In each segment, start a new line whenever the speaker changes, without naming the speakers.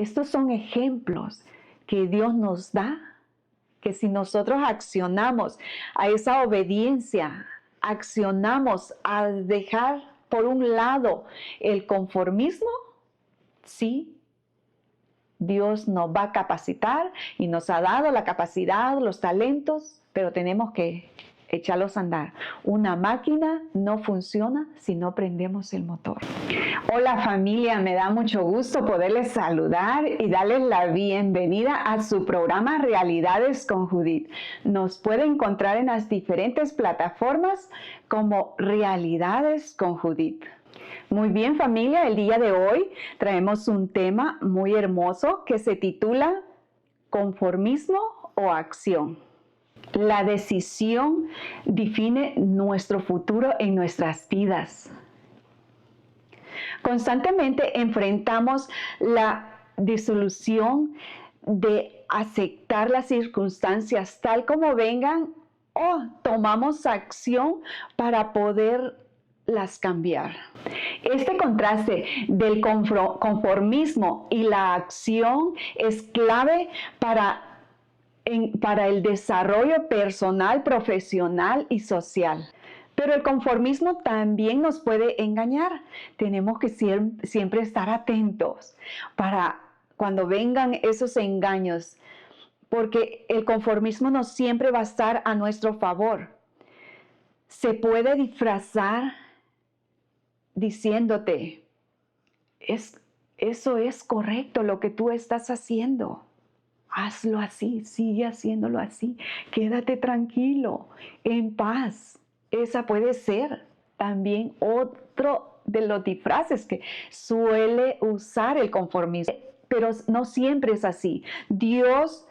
Estos son ejemplos que Dios nos da, que si nosotros accionamos a esa obediencia, accionamos a dejar por un lado el conformismo, sí, Dios nos va a capacitar y nos ha dado la capacidad, los talentos, pero tenemos que echarlos a andar. Una máquina no funciona si no prendemos el motor. Hola familia, me da mucho gusto poderles saludar y darles la bienvenida a su programa Realidades con Judith. Nos puede encontrar en las diferentes plataformas como Realidades con Judith. Muy bien familia, el día de hoy traemos un tema muy hermoso que se titula ¿conformismo o acción? La decisión define nuestro futuro en nuestras vidas. Constantemente enfrentamos la disolución de aceptar las circunstancias tal como vengan o tomamos acción para poderlas cambiar. Este contraste del conformismo y la acción es clave para el desarrollo personal, profesional y social. Pero el conformismo también nos puede engañar. Tenemos que siempre estar atentos para cuando vengan esos engaños, porque el conformismo no siempre va a estar a nuestro favor. Se puede disfrazar diciéndote, eso es correcto lo que tú estás haciendo. Hazlo así, sigue haciéndolo así. Quédate tranquilo, en paz. Esa puede ser también otro de los disfraces que suele usar el conformismo. Pero no siempre es así. Dios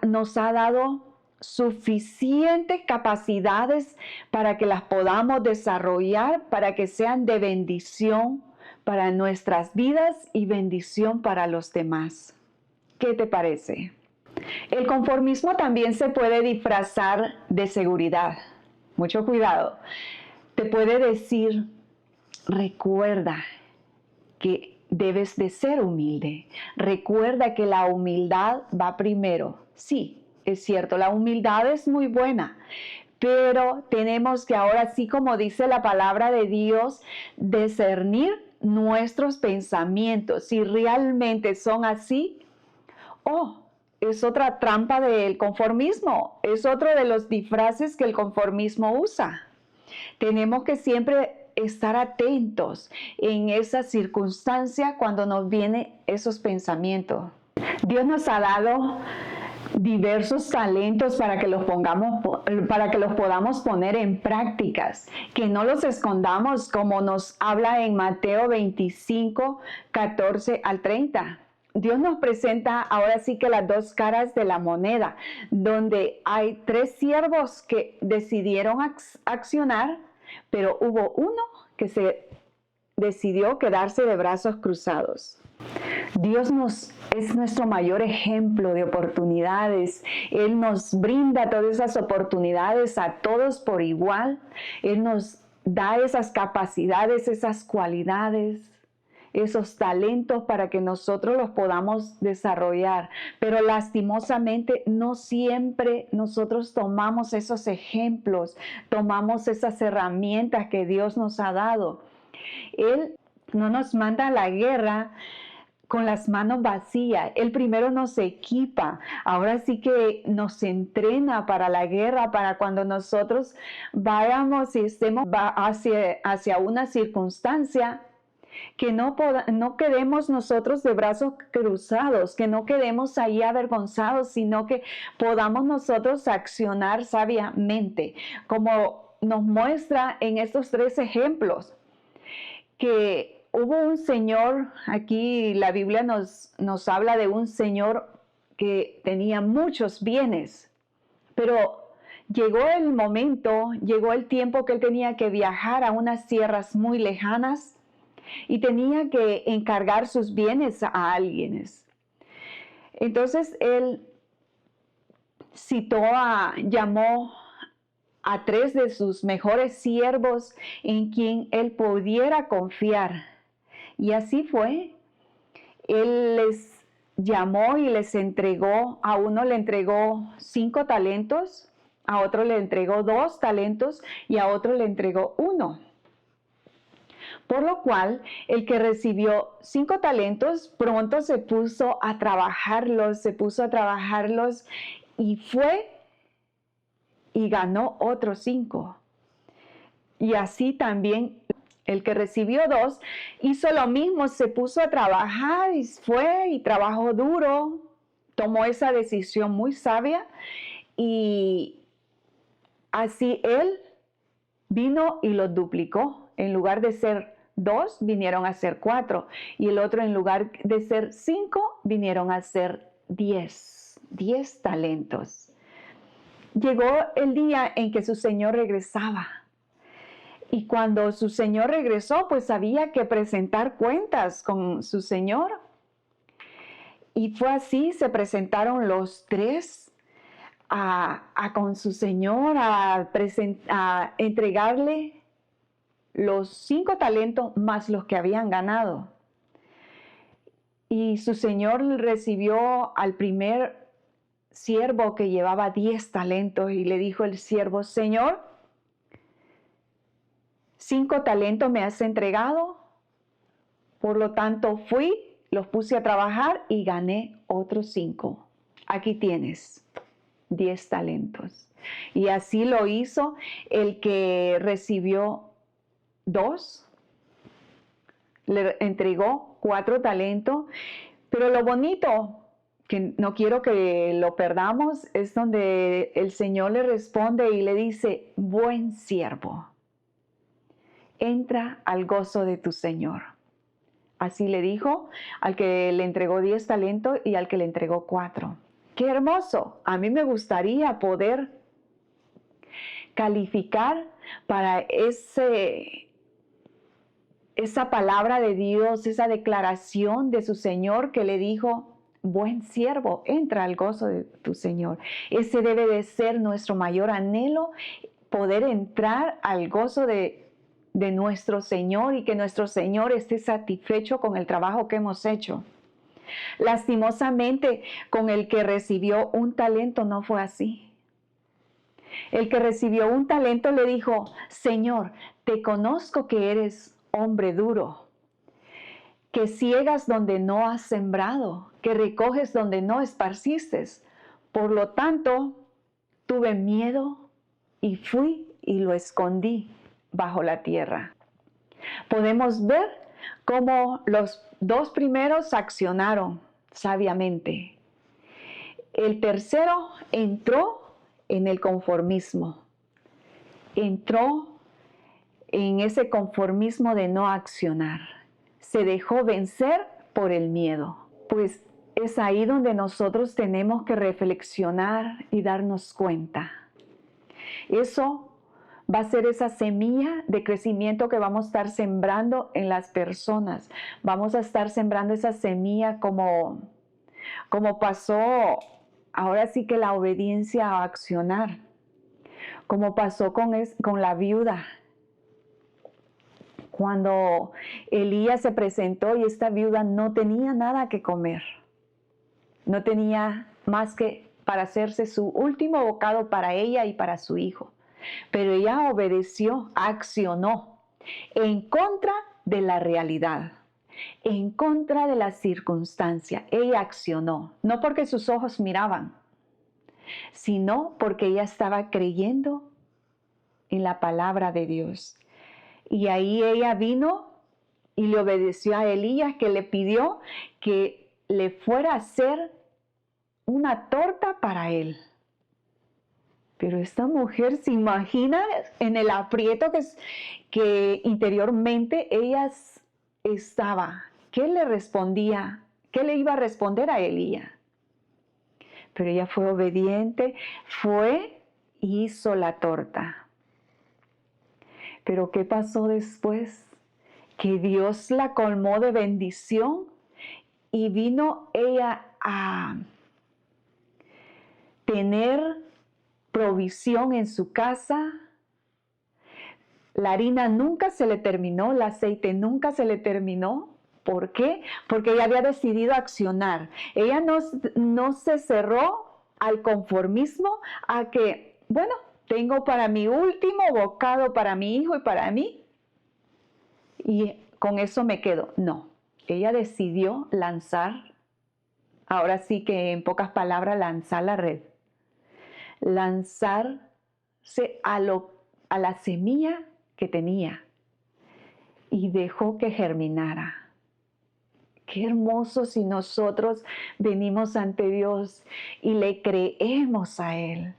nos ha dado suficientes capacidades para que las podamos desarrollar, para que sean de bendición para nuestras vidas y bendición para los demás. ¿Qué te parece? El conformismo también se puede disfrazar de seguridad. Mucho cuidado. Te puede decir, recuerda que debes de ser humilde. Recuerda que la humildad va primero. Sí, es cierto, la humildad es muy buena, pero tenemos que ahora sí, como dice la palabra de Dios, discernir nuestros pensamientos. Si realmente son así, es otra trampa del conformismo, es otro de los disfraces que el conformismo usa. Tenemos que siempre estar atentos en esa circunstancia cuando nos vienen esos pensamientos. Dios nos ha dado diversos talentos para que los podamos poner en prácticas, que no los escondamos como nos habla en Mateo 25, 14 al 30. Dios nos presenta ahora sí que las dos caras de la moneda, donde hay 3 siervos que decidieron accionar, pero hubo uno que se decidió quedarse de brazos cruzados. Dios es nuestro mayor ejemplo de oportunidades. Él nos brinda todas esas oportunidades a todos por igual. Él nos da esas capacidades, esas cualidades, esos talentos para que nosotros los podamos desarrollar. Pero lastimosamente no siempre nosotros tomamos esos ejemplos, tomamos esas herramientas que Dios nos ha dado. Él no nos manda a la guerra con las manos vacías. Él primero nos equipa, ahora sí que nos entrena para la guerra, para cuando nosotros vayamos y estemos hacia una circunstancia, que no quedemos nosotros de brazos cruzados, que no quedemos ahí avergonzados, sino que podamos nosotros accionar sabiamente, como nos muestra en estos 3 ejemplos, que hubo un señor, aquí la Biblia nos habla de un señor que tenía muchos bienes, pero llegó el tiempo que él tenía que viajar a unas tierras muy lejanas y tenía que encargar sus bienes a alguien. Entonces él llamó a 3 de sus mejores siervos en quien él pudiera confiar. Y así fue. Él les llamó y les entregó, a uno le entregó 5 talentos, a otro le entregó 2 talentos y a otro le entregó 1. Por lo cual, el que recibió 5 talentos pronto se puso a trabajarlos y fue y ganó otros 5. Y así también el que recibió 2 hizo lo mismo, se puso a trabajar y fue y trabajó duro, tomó esa decisión muy sabia y así él vino y lo duplicó. En lugar de ser 2, vinieron a ser 4. Y el otro, en lugar de ser 5, vinieron a ser 10. 10 talentos. Llegó el día en que su señor regresaba. Y cuando su señor regresó, pues había que presentar cuentas con su señor. Y fue así, se presentaron los 3 con su señor a entregarle los 5 talentos más los que habían ganado. Y su señor recibió al primer siervo que llevaba 10 talentos y le dijo el siervo: Señor, 5 talentos me has entregado, por lo tanto fui, los puse a trabajar y gané otros 5. Aquí tienes 10 talentos. Y así lo hizo el que recibió 2, le entregó 4 talentos, pero lo bonito, que no quiero que lo perdamos, es donde el Señor le responde y le dice: buen siervo, entra al gozo de tu Señor. Así le dijo al que le entregó 10 talentos y al que le entregó 4. ¡Qué hermoso! A mí me gustaría poder calificar para esa palabra de Dios, esa declaración de su Señor que le dijo: buen siervo, entra al gozo de tu Señor. Ese debe de ser nuestro mayor anhelo, poder entrar al gozo de nuestro Señor y que nuestro Señor esté satisfecho con el trabajo que hemos hecho. Lastimosamente, con el que recibió un talento no fue así. El que recibió un talento le dijo: Señor, te conozco que eres hombre duro, que ciegas donde no has sembrado, que recoges donde no esparciste. Por lo tanto, tuve miedo y fui y lo escondí bajo la tierra. Podemos ver cómo los 2 primeros accionaron sabiamente. El tercero entró en el conformismo. Entró en ese conformismo de no accionar. Se dejó vencer por el miedo. Pues es ahí donde nosotros tenemos que reflexionar y darnos cuenta. Eso va a ser esa semilla de crecimiento que vamos a estar sembrando en las personas. Vamos a estar sembrando esa semilla como pasó, ahora sí que la obediencia a accionar, como pasó con la viuda. Cuando Elías se presentó y esta viuda no tenía nada que comer, no tenía más que para hacerse su último bocado para ella y para su hijo. Pero ella obedeció, accionó en contra de la realidad, en contra de la circunstancia. Ella accionó, no porque sus ojos miraban, sino porque ella estaba creyendo en la palabra de Dios. Y ahí ella vino y le obedeció a Elías, que le pidió que le fuera a hacer una torta para él. Pero esta mujer se imagina en el aprieto que interiormente ella estaba. ¿Qué le respondía? ¿Qué le iba a responder a Elías? Pero ella fue obediente, fue y hizo la torta. Pero ¿qué pasó después? Que Dios la colmó de bendición y vino ella a tener provisión en su casa. La harina nunca se le terminó, el aceite nunca se le terminó, ¿Por qué? Porque ella había decidido accionar. Ella no se cerró al conformismo, a que, bueno, tengo para mi último bocado para mi hijo y para mí, y con eso me quedo. No, ella decidió lanzar, ahora sí que en pocas palabras, lanzar la red. Lanzarse a la semilla que tenía y dejó que germinara. Qué hermoso si nosotros venimos ante Dios y le creemos a Él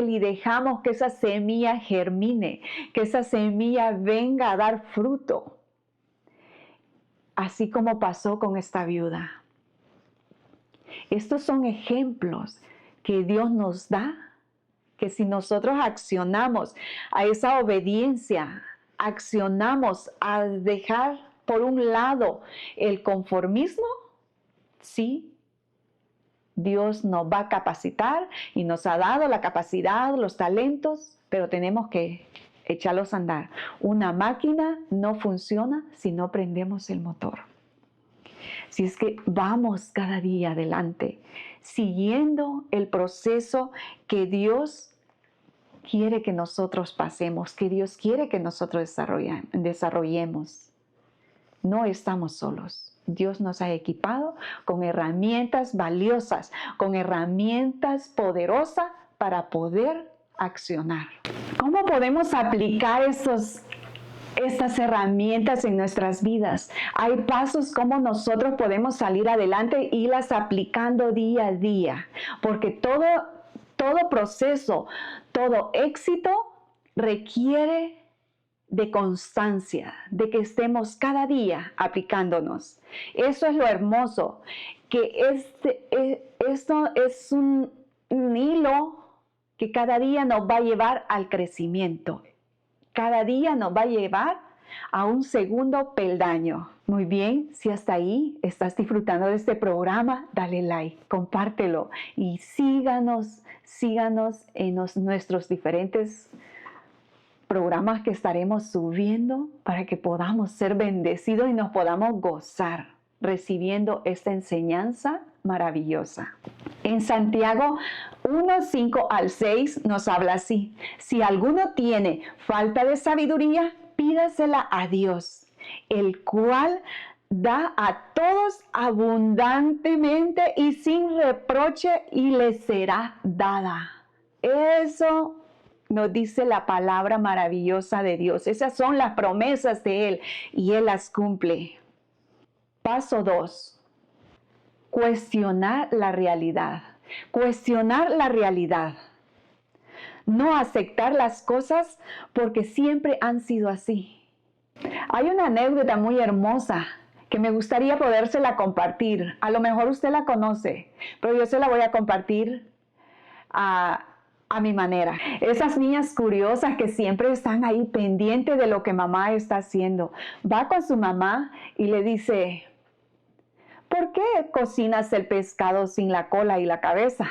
y dejamos que esa semilla germine, que esa semilla venga a dar fruto, así como pasó con esta viuda. Estos son ejemplos que Dios nos da, que si nosotros accionamos a esa obediencia, accionamos a dejar por un lado el conformismo, sí, Dios nos va a capacitar y nos ha dado la capacidad, los talentos, pero tenemos que echarlos a andar. Una máquina no funciona si no prendemos el motor. Si es que vamos cada día adelante, siguiendo el proceso que Dios quiere que nosotros pasemos, que Dios quiere que nosotros desarrollemos. No estamos solos. Dios nos ha equipado con herramientas valiosas, con herramientas poderosas para poder accionar. ¿Cómo podemos aplicar estas herramientas en nuestras vidas? Hay pasos como nosotros podemos salir adelante y irlas aplicando día a día, porque todo proceso, todo éxito requiere de constancia, de que estemos cada día aplicándonos. Eso es lo hermoso, que esto es un hilo que cada día nos va a llevar al crecimiento. Cada día nos va a llevar a un segundo peldaño. Muy bien, si hasta ahí estás disfrutando de este programa, dale like, compártelo y síganos en nuestros diferentes programas que estaremos subiendo para que podamos ser bendecidos y nos podamos gozar recibiendo esta enseñanza maravillosa. En Santiago 1, 5 al 6 nos habla así: si alguno tiene falta de sabiduría, pídasela a Dios, el cual da a todos abundantemente y sin reproche, y le será dada. Eso nos dice la palabra maravillosa de Dios. Esas son las promesas de Él y Él las cumple. Paso 2. Cuestionar la realidad. Cuestionar la realidad. No aceptar las cosas porque siempre han sido así. Hay una anécdota muy hermosa que me gustaría podérsela compartir. A lo mejor usted la conoce, pero yo se la voy a compartir a mi manera. Esas niñas curiosas que siempre están ahí pendientes de lo que mamá está haciendo. Va con su mamá y le dice: ¿por qué cocinas el pescado sin la cola y la cabeza?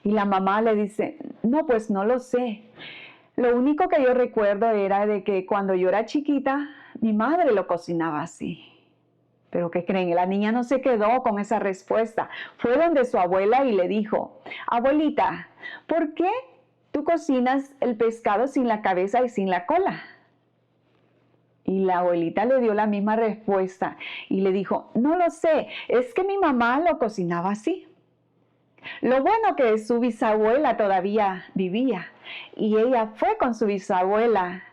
Y la mamá le dice: no, pues no lo sé. Lo único que yo recuerdo era de que cuando yo era chiquita, mi madre lo cocinaba así. Pero ¿qué creen? La niña no se quedó con esa respuesta. Fue donde su abuela y le dijo: abuelita, ¿por qué tú cocinas el pescado sin la cabeza y sin la cola? Y la abuelita le dio la misma respuesta y le dijo: no lo sé, es que mi mamá lo cocinaba así. Lo bueno que su bisabuela todavía vivía y ella fue con su bisabuela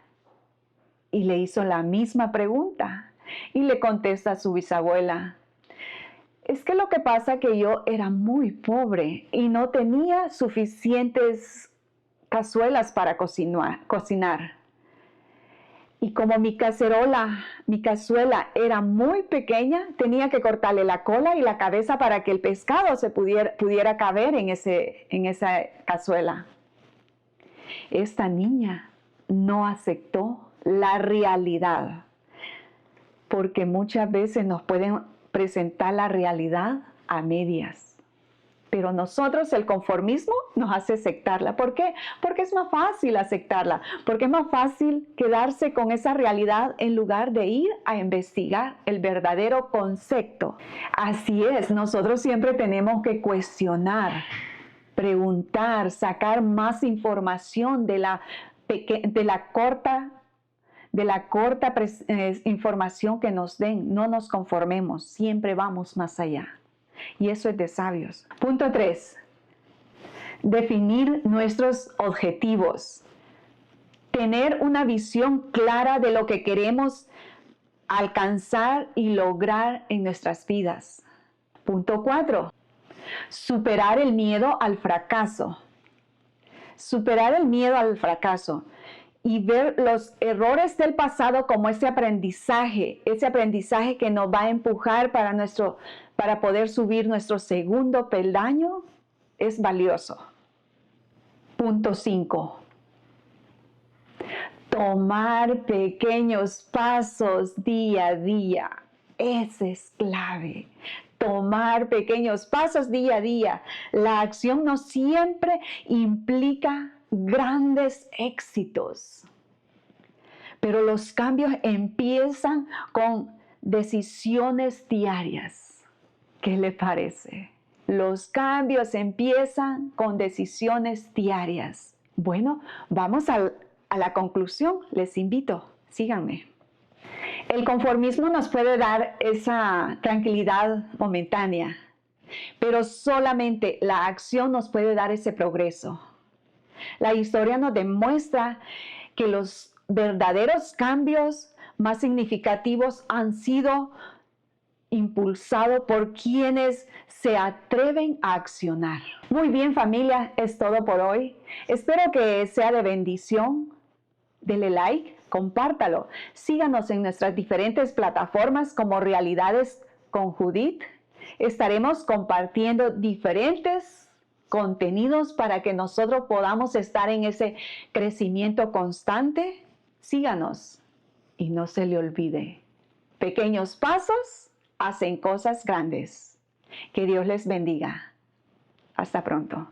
y le hizo la misma pregunta. Y le contesta a su bisabuela: es que lo que pasa es que yo era muy pobre y no tenía suficientes cazuelas para cocinar. Y como mi cazuela era muy pequeña, tenía que cortarle la cola y la cabeza para que el pescado se pudiera caber en esa cazuela. Esta niña no aceptó la realidad, porque muchas veces nos pueden presentar la realidad a medias. Pero nosotros, el conformismo nos hace aceptarla. ¿Por qué? Porque es más fácil aceptarla, porque es más fácil quedarse con esa realidad en lugar de ir a investigar el verdadero concepto. Así es, nosotros siempre tenemos que cuestionar, preguntar, sacar más información de la corta información que nos den. No nos conformemos, siempre vamos más allá. Y eso es de sabios. Punto 3. Definir nuestros objetivos. Tener una visión clara de lo que queremos alcanzar y lograr en nuestras vidas. Punto 4. Superar el miedo al fracaso. Superar el miedo al fracaso y ver los errores del pasado como ese aprendizaje que nos va a empujar para poder subir nuestro segundo peldaño, es valioso. Punto 5. Tomar pequeños pasos día a día. Ese es clave. Tomar pequeños pasos día a día. La acción no siempre implica grandes éxitos. Pero los cambios empiezan con decisiones diarias. ¿Qué le parece? Los cambios empiezan con decisiones diarias. Bueno, vamos a la conclusión. Les invito, síganme. El conformismo nos puede dar esa tranquilidad momentánea, pero solamente la acción nos puede dar ese progreso. La historia nos demuestra que los verdaderos cambios más significativos han sido impulsados por quienes se atreven a accionar. Muy bien, familia, es todo por hoy. Espero que sea de bendición. Dele like, compártalo. Síganos en nuestras diferentes plataformas como Realidades con Judith. Estaremos compartiendo diferentes contenidos para que nosotros podamos estar en ese crecimiento constante. Síganos y no se le olvide, pequeños pasos hacen cosas grandes. Que Dios les bendiga. Hasta pronto.